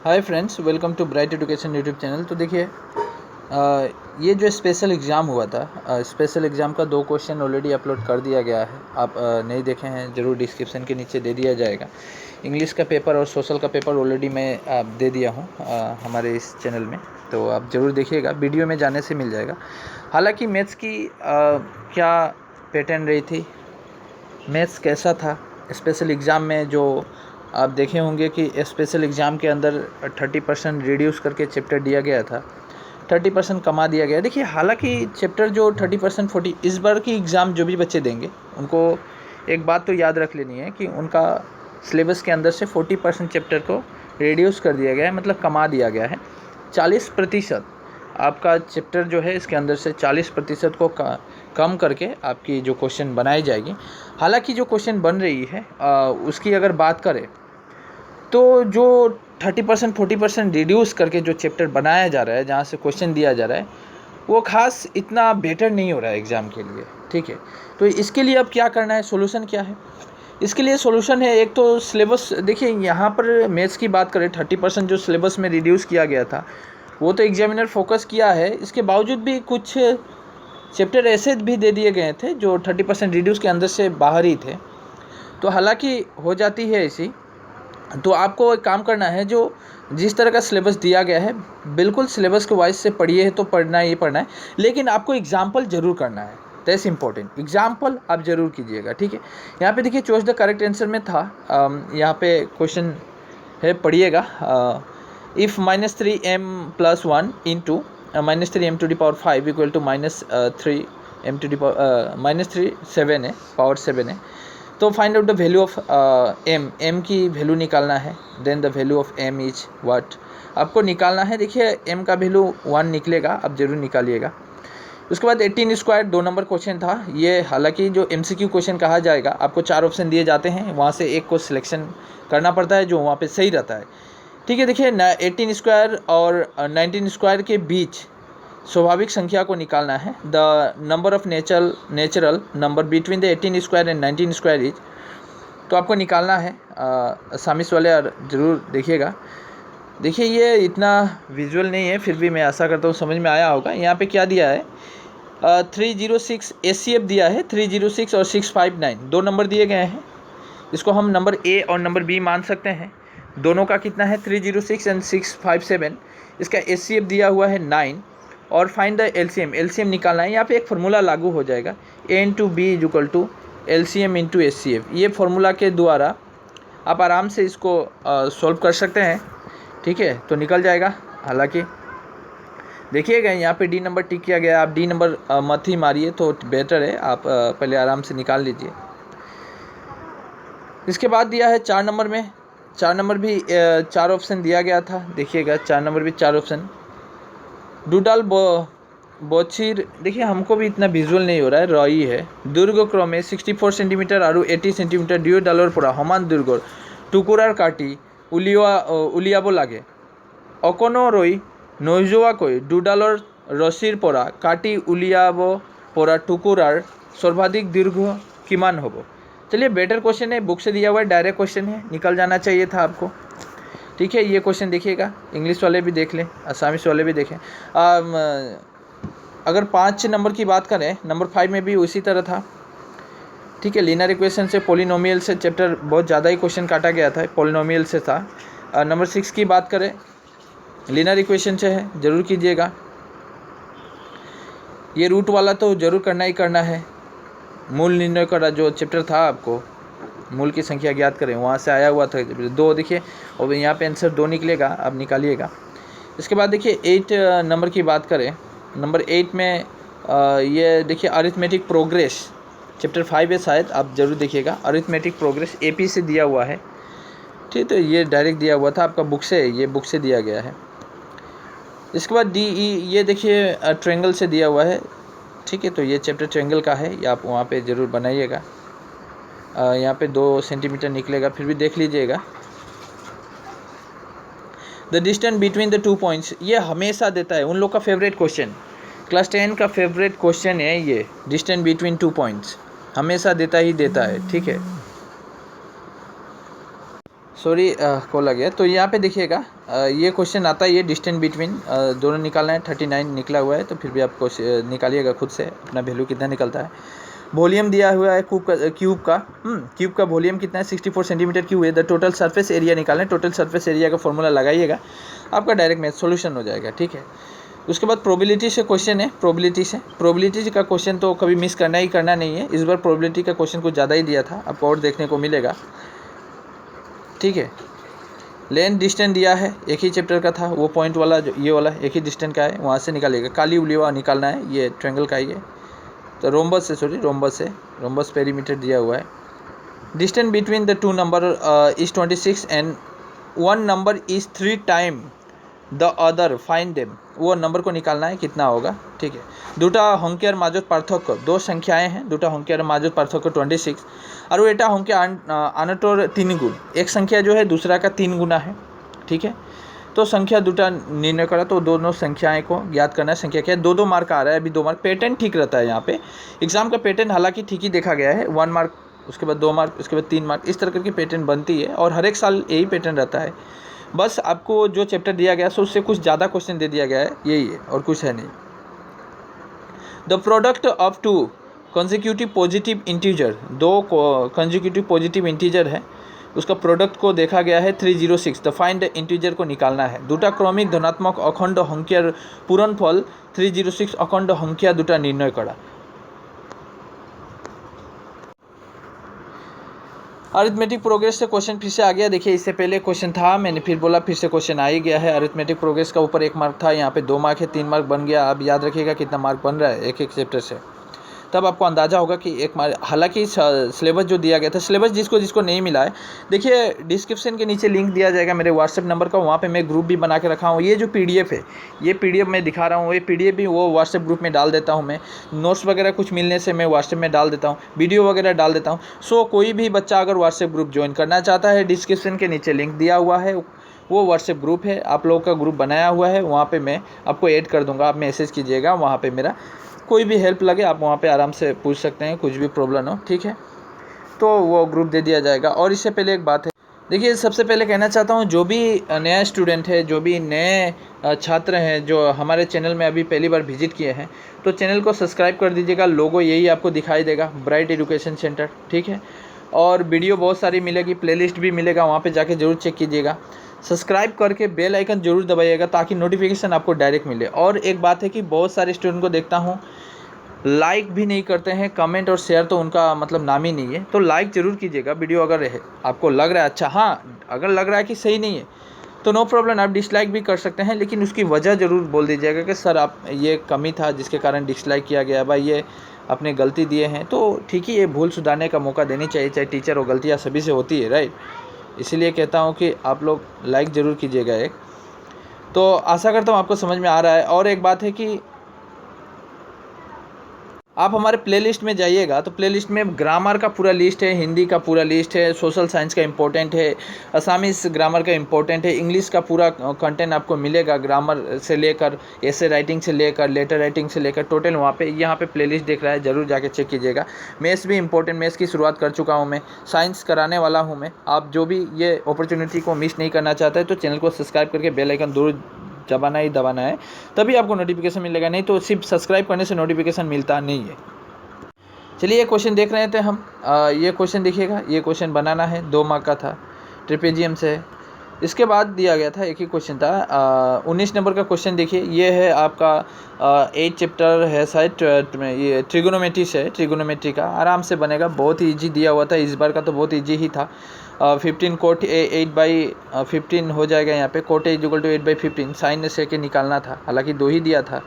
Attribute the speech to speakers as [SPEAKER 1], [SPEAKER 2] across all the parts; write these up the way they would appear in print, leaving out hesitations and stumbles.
[SPEAKER 1] Hi friends, welcome to bright education YouTube channel. तो देखिए, ये जो स्पेशल एग्ज़ाम हुआ था, स्पेशल एग्ज़ाम का 2 क्वेश्चन ऑलरेडी अपलोड कर दिया गया है। आप नहीं देखे हैं ज़रूर डिस्क्रिप्शन के नीचे दे दिया जाएगा। इंग्लिश का पेपर और सोशल का पेपर ऑलरेडी मैं दे दिया हूँ हमारे इस चैनल में, तो आप ज़रूर देखिएगा। वीडियो में जाने से मिल जाएगा। हालांकि मैथ्स की क्या पैटर्न रही थी, मैथ्स कैसा था स्पेशल एग्ज़ाम में, जो आप देखे होंगे कि स्पेशल एग्ज़ाम के अंदर 30% रिड्यूस करके चैप्टर दिया गया था, 30% कमा दिया गया। देखिए, हालांकि चैप्टर जो 30% 40 इस बार की एग्ज़ाम जो भी बच्चे देंगे उनको एक बात तो याद रख लेनी है कि उनका सिलेबस के अंदर से 40% चैप्टर को रिड्यूस कर दिया गया है, मतलब कमा दिया गया है। 40% आपका चैप्टर जो है इसके अंदर से 40% को कम करके आपकी जो क्वेश्चन बनाई जाएगी। हालांकि जो क्वेश्चन बन रही है उसकी अगर बात करें तो जो 30% 40% रिड्यूस करके जो चैप्टर बनाया जा रहा है, जहाँ से क्वेश्चन दिया जा रहा है, वो खास इतना बेटर नहीं हो रहा है एग्ज़ाम के लिए। ठीक है, तो इसके लिए अब क्या करना है, सोल्यूशन क्या है? इसके लिए सोल्यूशन है, एक तो सिलेबस। देखिए, यहाँ पर मैथ्स की बात करें, 30% जो सिलेबस में रिड्यूस किया गया था वो तो एग्जामिनर फोकस किया है। इसके बावजूद भी कुछ चैप्टर ऐसे भी दे दिए गए थे जो 30% रिड्यूस के अंदर से बाहर ही थे। तो हालांकि हो जाती है ऐसी, तो आपको एक काम करना है, जो जिस तरह का सिलेबस दिया गया है बिल्कुल सिलेबस के वाइज से पढ़िए, तो पढ़ना ही पढ़ना है, लेकिन आपको एग्जाम्पल ज़रूर करना है। दैट्स इम्पॉर्टेंट, एग्जाम्पल आप ज़रूर कीजिएगा। ठीक है, यहाँ पे देखिए चॉइस द करेक्ट आंसर में था, यहाँ पे क्वेश्चन है, पढ़िएगा। If -3m + 1 into -3m to the power 5 equal to -3m to the power -3 7 है, पावर 7 है, तो find out the value of m की वैल्यू निकालना है। Then the value of m is what, आपको निकालना है। देखिए, m का वैल्यू 1 निकलेगा, आप ज़रूर निकालिएगा। उसके बाद 18 स्क्वायर 2 नंबर क्वेश्चन था ये। हालांकि जो MCQ क्वेश्चन कहा जाएगा, आपको 4 ऑप्शन दिए जाते हैं, वहाँ से एक को सिलेक्शन करना पड़ता है जो वहाँ पे सही रहता है। ठीक है, देखिए 18 स्क्वायर और 19 स्क्वायर के बीच स्वाभाविक संख्या को निकालना है। The number of natural number between the 18 square and 19 square is, तो आपको निकालना है। सामिस वाले ज़रूर देखिएगा। देखिए, ये इतना विजुअल नहीं है, फिर भी मैं आशा करता हूँ समझ में आया होगा। यहाँ पे क्या दिया है, 306 SCF दिया है, 306 और 659 दो नंबर दिए गए हैं। इसको हम नंबर A और नंबर B मान सकते हैं। दोनों का कितना है, 306 एंड 657। इसका SCF दिया हुआ है 9, और फाइंड द LCM निकालना है। यहाँ पे एक फार्मूला लागू हो जाएगा, A into B is equal to LCM into SCF। ये फार्मूला के द्वारा आप आराम से इसको सॉल्व कर सकते हैं। ठीक है, तो निकल जाएगा। हालांकि देखिएगा, यहाँ पे D नंबर टिक किया गया, आप D नंबर मत ही मारिए तो बेटर है, आप पहले आराम से निकाल लीजिए। इसके बाद दिया है 4 नंबर में, 4 नंबर भी 4 ऑप्शन दिया गया था। देखिएगा, 4 नंबर भी 4 ऑप्शन। डूडाल बोचिर, देखिए हमको भी इतना विजुअल नहीं हो रहा है, रॉई है। दुर्ग क्रमे 64 सेंटीमीटर और 80 सेंटीमीटर डिओ डालर पड़ा हमान दुर्ग टुकुरार काटी उलियाबो लागे, अकोनो रई नैजोआ कई डूडालर रसिर पड़ा काटी उलियाबो पड़ा टुकुरार सर्वाधिक दीर्घ किमान होबो। चलिए, बेटर क्वेश्चन है, बुक से दिया हुआ है, डायरेक्ट क्वेश्चन है, निकल जाना चाहिए था आपको। ठीक है, ये क्वेश्चन देखिएगा, इंग्लिश वाले भी देख लें, असामिस वाले भी देखें। अगर 5 नंबर की बात करें, नंबर 5 में भी उसी तरह था। ठीक है, लीनियर इक्वेशन से, पॉलिनोमियल से चैप्टर बहुत ज़्यादा ही क्वेश्चन काटा गया था, पॉलिनोमियल से था। नंबर 6 की बात करें, लीनियर इक्वेशन से है, ज़रूर कीजिएगा। ये रूट वाला तो ज़रूर करना ही करना है। मूल निर्णय का जो चैप्टर था, आपको मूल की संख्या ज्ञात करें, वहाँ से आया हुआ था 2। देखिए, और यहाँ पे आंसर 2 निकलेगा, आप निकालिएगा। इसके बाद देखिए 8 नंबर की बात करें, नंबर 8 में ये देखिए अरिथमेटिक प्रोग्रेस, चैप्टर 5 है शायद, आप ज़रूर देखिएगा। अरिथमेटिक प्रोग्रेस AP से दिया हुआ है। ठीक, तो ये डायरेक्ट दिया हुआ था आपका बुक से, ये बुक से दिया गया है। इसके बाद DE, ये देखिए ट्रायंगल से दिया हुआ है। ठीक है, तो ये चैप्टर ट्रायंगल का है, ये आप वहाँ पे ज़रूर बनाइएगा। यहाँ पे 2 सेंटीमीटर निकलेगा, फिर भी देख लीजिएगा। The distance between the 2 points, ये हमेशा देता है, उन लोग का फेवरेट क्वेश्चन, क्लास 10 का फेवरेट क्वेश्चन है ये। डिस्टेंस बिटवीन 2 पॉइंट्स हमेशा देता ही देता है। ठीक है, सॉरी कॉल आ गया। तो यहाँ पे देखिएगा ये क्वेश्चन आता है, ये डिस्टेंस बिटवीन दोनों निकालना है। 39 निकला हुआ है, तो फिर भी आप निकालिएगा खुद से अपना वैल्यू कितना निकलता है। वॉल्यूम दिया हुआ है क्यूब का वॉल्यूम कितना है 64 सेंटीमीटर क्यूब है। द टोटल सरफेस एरिया निकालना है। टोटल सरफेस एरिया का फॉर्मूला लगाइएगा, आपका डायरेक्ट मैथ सॉल्यूशन हो जाएगा, ठीक है। उसके बाद प्रोबेबिलिटी से क्वेश्चन है, प्रोबेबिलिटी का क्वेश्चन तो कभी मिस करना नहीं है। इस बार प्रोबेबिलिटी का क्वेश्चन कुछ ज़्यादा ही दिया था, आपको और देखने को मिलेगा, ठीक है। लेंथ डिस्टेंस दिया है, एक ही चैप्टर का था, वो पॉइंट वाला जो ये वाला एक ही डिस्टेंस का है, वहाँ से निकालिएगा। काली उलिवा निकालना है, ये ट्रायंगल का ही है, तो रोम्बस पेरीमीटर दिया हुआ है। Distance between the two number is 26 and one number is 3 time the other, find them. वो नंबर को निकालना है, कितना होगा, ठीक है। দুটা সংখ্যার মাজত পার্থক্য, दो संख्याएं हैं, দুটা সংখ্যার মাজত পার্থক্য 26 और এটা সংখ্যা আনটোর 3 गुण, एक संख्या जो है दूसरा का 3 गुना है, ठीक है। तो संख्या दूटा निर्णय करा, तो दोनों संख्याएं को याद करना है। संख्या क्या है, 2 मार्क आ रहा है अभी, 2 मार्क पैटर्न ठीक रहता है यहाँ पे। एग्जाम का पैटर्न हालांकि ठीक ही देखा गया है, 1 मार्क, उसके बाद 2 मार्क, उसके बाद 3 मार्क, इस तरह की पैटर्न बनती है और हर एक साल यही पैटर्न रहता है। बस आपको जो चैप्टर दिया गया है उससे कुछ ज़्यादा क्वेश्चन दे दिया गया है, यही है और कुछ है नहीं। The product of 2 consecutive positive integer, 2 consecutive positive integer है, उसका प्रोडक्ट को देखा गया है 306। द फाइंड इंटीजर को निकालना है। দুটা क्रमिक धनात्मक अखंड संख्यार पूरणफल 306 अखंड संख्या দুটা निर्णय करा। अरिथमेटिक प्रोग्रेस से क्वेश्चन फिर से आ गया। देखिए इससे पहले क्वेश्चन था, मैंने फिर बोला फिर से क्वेश्चन आ ही गया है। अरिथमेटिक प्रोग्रेस का ऊपर 1 मार्क था, यहाँ पे 2 मार्क है, 3 मार्क बन गया। अब याद रखिएगा कितना मार्क बन रहा है एक एक चैप्टर से, तब आपको अंदाज़ा होगा कि 1 मार्क। हालांकि सिलेबस जो दिया गया था, सिलेबस जिसको जिसको नहीं मिला है, देखिए डिस्क्रिप्शन के नीचे लिंक दिया जाएगा मेरे व्हाट्सएप नंबर का, वहाँ पे मैं ग्रुप भी बना के रखा हूँ। ये जो पीडीएफ है, ये पीडीएफ मैं दिखा रहा हूँ, ये पीडीएफ भी वो व्हाट्सएप ग्रुप में डाल देता हूँ मैं। नोट्स वगैरह कुछ मिलने से मैं व्हाट्सएप में डाल देता हूँ, वीडियो वगैरह डाल देता हूँ। सो कोई भी बच्चा अगर व्हाट्सएप ग्रुप ज्वाइन करना चाहता है, डिस्क्रिप्शन के नीचे लिंक दिया हुआ है, वो व्हाट्सएप ग्रुप है, आप लोगों का ग्रुप बनाया हुआ है, वहाँ पे मैं आपको ऐड कर दूँगा। आप मैसेज कीजिएगा, वहाँ पे मेरा कोई भी हेल्प लगे आप वहाँ पे आराम से पूछ सकते हैं, कुछ भी प्रॉब्लम हो, ठीक है। तो वो ग्रुप दे दिया जाएगा। और इससे पहले एक बात है, देखिए सबसे पहले कहना चाहता हूँ, जो भी नया स्टूडेंट है, जो भी नए छात्र हैं, जो हमारे चैनल में अभी पहली बार विजिट किए हैं, तो चैनल को सब्सक्राइब कर दीजिएगा। लोगो यही आपको दिखाई देगा, ब्राइट एजुकेशन सेंटर, ठीक है। और वीडियो बहुत सारी मिलेगी, प्लेलिस्ट भी मिलेगा, वहाँ पे जाके ज़रूर चेक कीजिएगा। सब्सक्राइब करके बेल आइकन ज़रूर दबाइएगा ताकि नोटिफिकेशन आपको डायरेक्ट मिले। और एक बात है कि बहुत सारे स्टूडेंट को देखता हूँ लाइक भी नहीं करते हैं, कमेंट और शेयर तो उनका मतलब नाम ही नहीं है। तो लाइक ज़रूर कीजिएगा वीडियो, अगर आपको लग रहा है अच्छा, हाँ अगर लग रहा है कि सही नहीं है तो नो प्रॉब्लम, आप डिसलाइक भी कर सकते हैं, लेकिन उसकी वजह ज़रूर बोल दीजिएगा कि सर आप ये कमी था जिसके कारण डिसलाइक किया गया, भाई ये अपने गलती दिए हैं। तो ठीक ही, ये भूल सुधारने का मौका देनी चाहिए, चाहे टीचर हो, गलतियाँ सभी से होती है, राइट। इसीलिए कहता हूँ कि आप लोग लाइक ज़रूर कीजिएगा एक। तो आशा करता हूँ आपको समझ में आ रहा है। और एक बात है कि आप हमारे प्लेलिस्ट में जाइएगा तो प्लेलिस्ट में ग्रामर का पूरा लिस्ट है, हिंदी का पूरा लिस्ट है, सोशल साइंस का इम्पोर्टेंट है, असामीज़ ग्रामर का इम्पोर्टेंट है, इंग्लिश का पूरा कंटेंट आपको मिलेगा, ग्रामर से लेकर ऐसे राइटिंग से लेकर लेटर राइटिंग से लेकर टोटल वहाँ पे यहाँ पे प्लेलिस्ट देख रहा है, ज़रूर जाके चेक कीजिएगा। मैथ्स भी इंपॉर्टेंट, मैथ्स की शुरुआत कर चुका हूँ मैं, साइंस कराने वाला हूँ मैं। आप जो भी ये अपॉर्चुनिटी को मिस नहीं करना चाहते हैं तो चैनल को सब्सक्राइब करके बेल आइकन जरूर दबाना ही दबाना है, तभी आपको नोटिफिकेशन मिलेगा, नहीं तो सिर्फ सब्सक्राइब करने से नोटिफिकेशन मिलता नहीं है। चलिए ये क्वेश्चन देख रहे थे हम, ये क्वेश्चन देखिएगा, ये क्वेश्चन बनाना है, 2 मार्क का था, ट्रिपेजियम से। इसके बाद दिया गया था, एक ही क्वेश्चन था, 19 नंबर का क्वेश्चन देखिए। ये है आपका 8 चैप्टर है शायद, ये ट्रिगोनोमेट्री से, ट्रिगोनोमेट्री का आराम से बनेगा, बहुत ही ईजी दिया हुआ था, इस बार का तो बहुत ईजी ही था। 15 कोट 8/15 हो जाएगा यहाँ पे, कोट A = 8/15 साइन से के निकालना था, हालांकि 2 ही दिया था।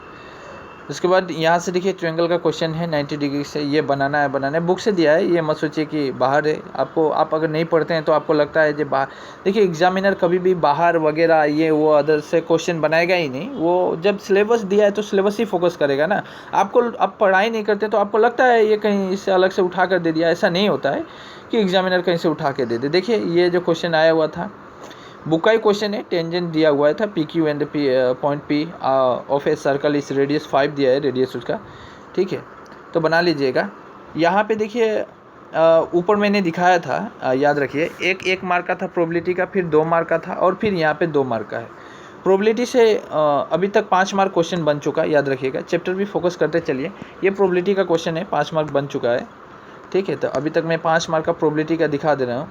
[SPEAKER 1] उसके बाद यहाँ से देखिए ट्रायंगल का क्वेश्चन है, 90 डिग्री से ये बनाना है, बुक से दिया है, ये मत सोचिए कि बाहर है। आपको, आप अगर नहीं पढ़ते हैं तो आपको लगता है जो बाहर, देखिए एग्जामिनर कभी भी बाहर वगैरह ये वो अदर से क्वेश्चन बनाएगा ही नहीं, वो जब सिलेबस दिया है तो सिलेबस ही फोकस करेगा ना। आपको, आप पढ़ाई नहीं करते तो आपको लगता है ये कहीं इससे अलग से उठा कर दे दिया, ऐसा नहीं होता है कि एग्जामिनर कहीं से उठा के दे दे। देखिए ये जो क्वेश्चन आया हुआ था, बुक का ही क्वेश्चन है, टेंजेंट दिया हुआ था, PQ and point P of a circle इस रेडियस 5 दिया है, रेडियस उसका, ठीक है। तो बना लीजिएगा। यहाँ पे देखिए ऊपर मैंने दिखाया था, याद रखिए, एक मार्क का था प्रोबेबिलिटी का, फिर 2 मार्क का था और फिर यहाँ पे 2 मार्क का है। प्रोबेबिलिटी से अभी तक 5 मार्क क्वेश्चन बन चुका है, याद रखिएगा। चैप्टर भी फोकस करते चलिए। ये प्रोबेबिलिटी का क्वेश्चन है, 5 मार्क बन चुका है, ठीक है। तो अभी तक मैं 5 मार्क का प्रोबेबिलिटी का दिखा दे रहा हूँ।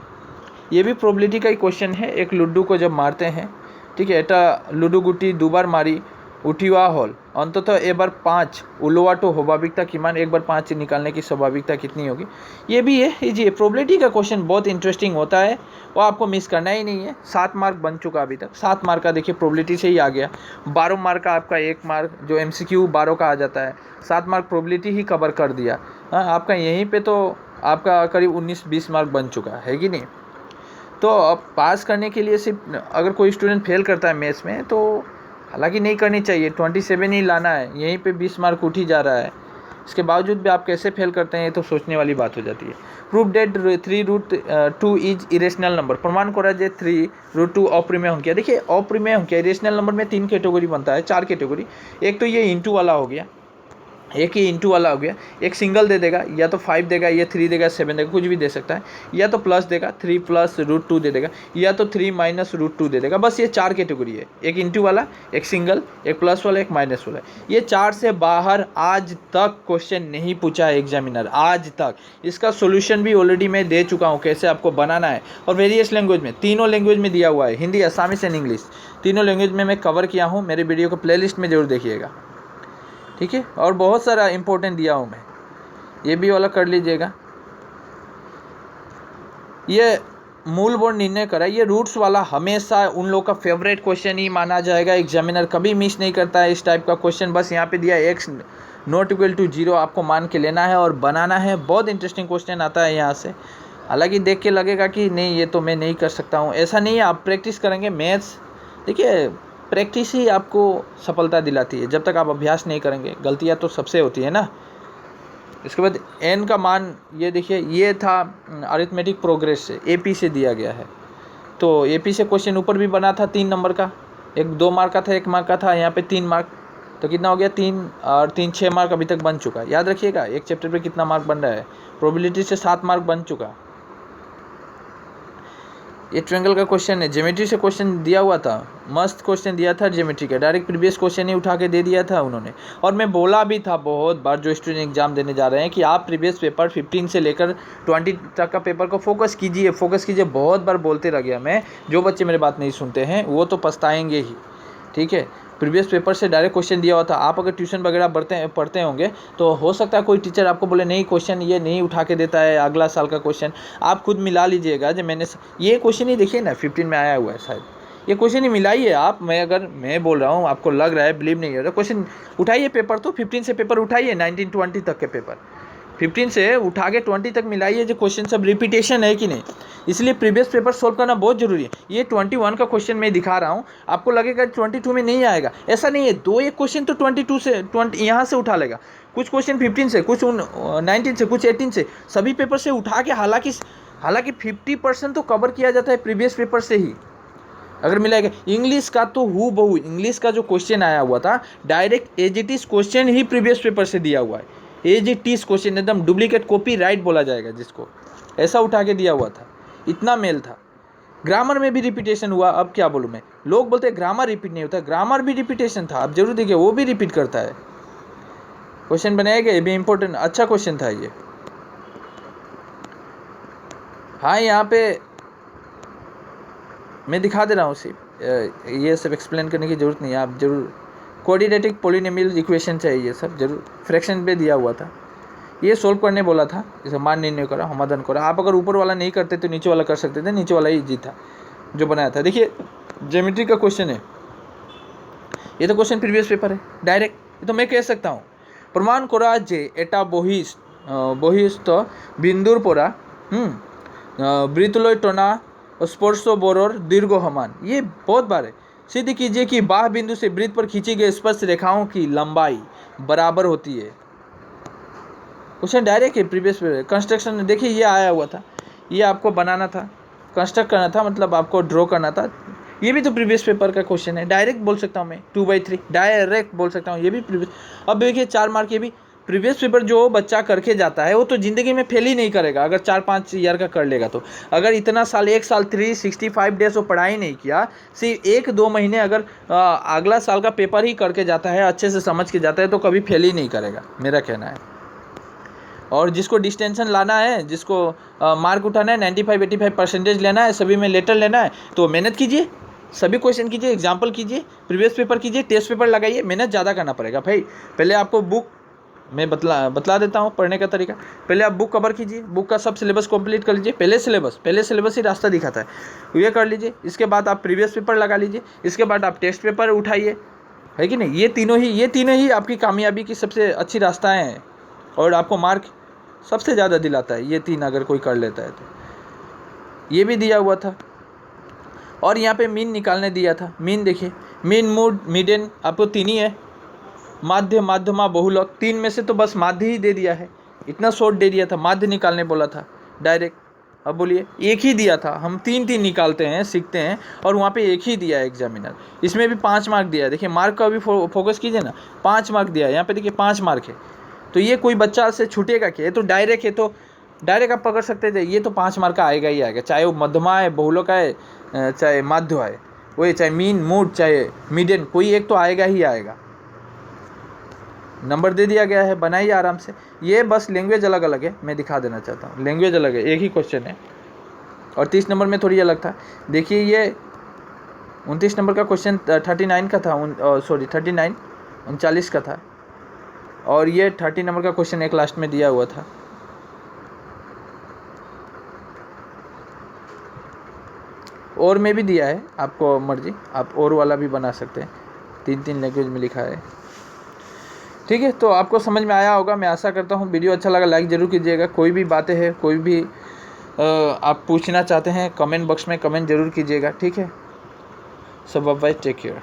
[SPEAKER 1] ये भी प्रोबेबिलिटी का ही क्वेश्चन है। एक लुड्डू को जब मारते हैं, ठीक है, एटा लुडू गुटी 2 बार मारी उठिवा हॉल अंततः एक बार 5 उलवाटो स्वाभाविकता किमान, एक बार 5 निकालने की स्वाभाविकता कितनी होगी। ये भी है जी। प्रोबेबिलिटी का क्वेश्चन बहुत इंटरेस्टिंग होता है, वो आपको मिस करना ही नहीं है। 7 मार्क बन चुका अभी तक। 7 मार्क का देखिए प्रोबेबिलिटी से ही आ गया। 12 मार्क का आपका 1 मार्क जो MCQ 12 का आ जाता है, 7 मार्क प्रोबेबिलिटी ही कवर कर दिया। हाँ, आपका यहीं पे तो आपका करीब 19-20 मार्क बन चुका है कि नहीं। तो अब पास करने के लिए सिर्फ अगर कोई स्टूडेंट फेल करता है मैथ्स में, तो हालांकि नहीं करनी चाहिए, 27 ही लाना है, यहीं पे 20 मार्क उठ ही जा रहा है। इसके बावजूद भी आप कैसे फेल करते हैं, ये तो सोचने वाली बात हो जाती है। Proof that 3√2 is irrational number, प्रमाण करा जे 3√2 अप्रिमेय अंक। देखिए अप्रिमेय अंक इरेशनल नंबर में 3 कैटेगरी बनता है, 4 कैटेगरी। एक तो ये इंटू वाला हो गया, एक ही इंटू वाला हो गया। एक सिंगल दे देगा, या तो 5 देगा, या 3 देगा, 7 देगा, कुछ भी दे सकता है। या तो प्लस देगा, 3 + √2 दे देगा, या तो 3 - √2 दे देगा। बस ये 4 कैटेगरी है, एक इंटू वाला, एक सिंगल, एक प्लस वाला, एक माइनस वाला। ये 4 से बाहर आज तक क्वेश्चन नहीं पूछा है एग्जामिनर, आज तक। इसका सोल्यूशन भी ऑलरेडी मैं दे चुका हूँ, कैसे आपको बनाना है। और वेरियस लैंग्वेज में, तीनों लैंग्वेज में दिया हुआ है, हिंदी, असामीज एंड इंग्लिश, तीनों लैंग्वेज में मैं कवर किया हूँ। मेरे वीडियो को प्लेलिस्ट में जरूर देखिएगा, ठीक है। और बहुत सारा इंपॉर्टेंट दिया हूँ मैं, ये भी वाला कर लीजिएगा। ये मूल बोर्ड निर्णय करा, ये रूट्स वाला हमेशा उन लोग का फेवरेट क्वेश्चन ही माना जाएगा। एग्जामिनर कभी मिस नहीं करता है इस टाइप का क्वेश्चन। बस यहाँ पे दिया x ≠ 0 आपको मान के लेना है और बनाना है। बहुत इंटरेस्टिंग क्वेश्चन आता है यहाँ से। हालांकि देख के लगेगा कि नहीं, ये तो मैं नहीं कर सकता हूँ, ऐसा नहीं है। आप प्रैक्टिस करेंगे मैथ्स, देखिए प्रैक्टिस ही आपको सफलता दिलाती है। जब तक आप अभ्यास नहीं करेंगे, गलतियाँ तो सबसे होती है ना। इसके बाद n का मान, ये देखिए, ये था अरिथमेटिक प्रोग्रेस से, AP से दिया गया है। तो AP से क्वेश्चन ऊपर भी बना था 3 नंबर का, एक 2 मार्क का था, 1 मार्क का था, यहाँ पे 3 मार्क। तो कितना हो गया, 3 और 3 6 मार्क अभी तक बन चुका है। याद रखिएगा एक चैप्टर पे कितना मार्क बन रहा है। प्रोबेबिलिटी से 7 मार्क बन चुका। ये ट्रायंगल का क्वेश्चन है, ज्योमेट्री से क्वेश्चन दिया हुआ था, मस्त क्वेश्चन दिया था ज्योमेट्री का, डायरेक्ट प्रीवियस क्वेश्चन ही उठा के दे दिया था उन्होंने। और मैं बोला भी था बहुत बार, जो स्टूडेंट एग्जाम देने जा रहे हैं, कि आप प्रीवियस पेपर 15 से लेकर 20 तक का पेपर को फोकस कीजिए। बहुत बार बोलते रह गया मैं। जो बच्चे मेरे बात नहीं सुनते हैं वो तो पछताएंगे ही, ठीक है। प्रीवियस पेपर से डायरेक्ट क्वेश्चन दिया हुआ था। आप अगर ट्यूशन वगैरह पढ़ते होंगे तो हो सकता है कोई टीचर आपको बोले नहीं, क्वेश्चन ये नहीं उठा के देता है, अगला साल का क्वेश्चन आप खुद मिला लीजिएगा। जब मैंने ये क्वेश्चन ही देखिए ना, 15 में आया हुआ है शायद, ये क्वेश्चन ही मिलाइए आप। मैं बोल रहा हूँ, आपको लग रहा है, बिलीव नहीं हो रहा, क्वेश्चन उठाइए पेपर, तो 15 से पेपर उठाइए, 19-20 तक के पेपर 15 से उठा के 20 तक मिलाइए। जो क्वेश्चन सब रिपीटेशन है कि नहीं, इसलिए प्रीवियस पेपर सोल्व करना बहुत जरूरी है। ये 21 का क्वेश्चन मैं दिखा रहा हूँ, आपको लगेगा 22 में नहीं आएगा, ऐसा नहीं है। 1 क्वेश्चन तो 22 से 20 यहाँ से उठा लेगा, कुछ क्वेश्चन 15 से, कुछ 19 से, कुछ 18 से, सभी पेपर से उठा के। हालांकि 50% तो कवर किया जाता है प्रीवियस पेपर से ही, अगर मिलाएगा। इंग्लिश का तो हूबहू, इंग्लिश का जो क्वेश्चन आया हुआ था, direct as it is question ही प्रीवियस पेपर से दिया हुआ है। एज इट इज क्वेश्चन, एकदम डुप्लीकेट कॉपी राइट बोला जाएगा जिसको, ऐसा उठा के दिया हुआ था। इतना मेल था। ग्रामर में भी रिपीटेशन हुआ। अब क्या बोलूँ मैं, लोग बोलते हैं ग्रामर रिपीट नहीं होता, ग्रामर भी रिपीटेशन था। आप जरूर देखिए, वो भी रिपीट करता है। क्वेश्चन बनाया गया, ये भी इंपॉर्टेंट, अच्छा क्वेश्चन था ये। हाँ, यहाँ पे मैं दिखा दे रहा हूँ सिर्फ, ये सब एक्सप्लेन करने की ज़रूरत नहीं है। आप जरूर कोऑर्डिनेटिक पॉलिनोमियल इक्वेशन चाहिए, सब जरूर फ्रैक्शन पे दिया हुआ था। ये सोल्व करने बोला था, जैसे मान निर्णय करा, समाधान करा। आप अगर ऊपर वाला नहीं करते तो नीचे वाला कर सकते थे, नीचे वाला ही इजी था जो बनाया था। देखिए ज्योमेट्री का क्वेश्चन है, ये तो क्वेश्चन प्रीवियस पेपर है डायरेक्ट, ये तो मैं कह सकता हूँ। प्रमाण करा जे एटा बहिस्थ बिंदुर परा बृतलय टना स्पर्श बोरर दीर्घ समान। ये बहुत बार है। सिद्ध कीजिए कि बाह्य बिंदु से वृत्त पर खींची गई स्पर्श रेखाओं की लंबाई बराबर होती है। क्वेश्चन डायरेक्ट है प्रीवियस पेपर। कंस्ट्रक्शन देखिए, ये आया हुआ था, ये आपको बनाना था, कंस्ट्रक्ट करना था, मतलब आपको ड्रॉ करना था। ये भी तो प्रीवियस पेपर का क्वेश्चन है, डायरेक्ट बोल सकता हूँ मैं, 2/3 डायरेक्ट बोल सकता हूँ, ये भी प्रीवियस। अब देखिए 4 मार्क, ये भी प्रीवियस पेपर जो बच्चा करके जाता है वो तो ज़िंदगी में फेल ही नहीं करेगा अगर 4-5 ईयर का कर लेगा तो। अगर इतना साल 1 साल 365 डेज वो पढ़ाई नहीं किया, सिर्फ 1-2 महीने अगर अगला साल का पेपर ही करके जाता है, अच्छे से समझ के जाता है, तो कभी फेल ही नहीं करेगा, मेरा कहना है। और जिसको डिस्टेंशन लाना है, जिसको मार्क उठाना है, 95-85% लेना है, सभी में लेटर लेना है, तो मेहनत कीजिए, सभी क्वेश्चन कीजिए, एग्जाम्पल कीजिए, प्रीवियस पेपर कीजिए, टेस्ट पेपर लगाइए, मेहनत ज़्यादा करना पड़ेगा भाई। पहले आपको बुक मैं बतला देता हूँ पढ़ने का तरीका। पहले आप बुक कवर कीजिए, बुक का सब सिलेबस कंप्लीट कर लीजिए। पहले सिलेबस ही रास्ता दिखाता है, ये कर लीजिए। इसके बाद आप प्रीवियस पेपर लगा लीजिए, इसके बाद आप टेस्ट पेपर उठाइए, है कि नहीं। ये तीनों ही आपकी कामयाबी की सबसे अच्छी रास्ताएँ हैं और आपको मार्क सबसे ज़्यादा दिलाता है। ये 3 अगर कोई कर लेता है तो। ये भी दिया हुआ था और यहाँ पे मीन निकालने दिया था। मीन देखिए, मीन, मूड, मीडियन, आपको 3 ही है। माध्य, माध्यमा, बहुलक, 3 में से तो बस माध्य ही दे दिया है, इतना शॉर्ट दे दिया था। माध्य निकालने बोला था डायरेक्ट। अब बोलिए, एक ही दिया था, हम 3 निकालते हैं, सीखते हैं, और वहाँ पे एक ही दिया है एग्जामिनर। इसमें भी 5 मार्क दिया है। देखिए मार्क का भी फोकस कीजिए ना, 5 मार्क दिया है यहाँ पे। देखिए 5 मार्क है, तो ये कोई बच्चा से छूटेगा क्या? ये तो डायरेक्ट है, तो डायरेक्ट आप पकड़ सकते थे। ये तो 5 मार्क का आएगा ही आएगा, चाहे वो मध्यमा है, बहुलक है, चाहे माध्य है, वही चाहे मीन, मूड, चाहे मीडियन, कोई एक तो आएगा ही आएगा। नंबर दे दिया गया है, बनाइए आराम से। ये बस लैंग्वेज अलग अलग है, मैं दिखा देना चाहता हूँ। लैंग्वेज अलग है, एक ही क्वेश्चन है, और 30 नंबर में थोड़ी अलग था। देखिए ये 29 नंबर का क्वेश्चन 39 का था, 39 का था, और ये 30 नंबर का क्वेश्चन एक लास्ट में दिया हुआ था। और में भी दिया है, आपको मर्जी, आप और वाला भी बना सकते हैं। 3 लैंग्वेज में लिखा है, ठीक है। तो आपको समझ में आया होगा, मैं आशा करता हूँ। वीडियो अच्छा लगा लाइक ज़रूर कीजिएगा। कोई भी बातें हैं, कोई भी आप पूछना चाहते हैं, कमेंट बॉक्स में कमेंट ज़रूर कीजिएगा, ठीक है। सब बाय, टेक केयर।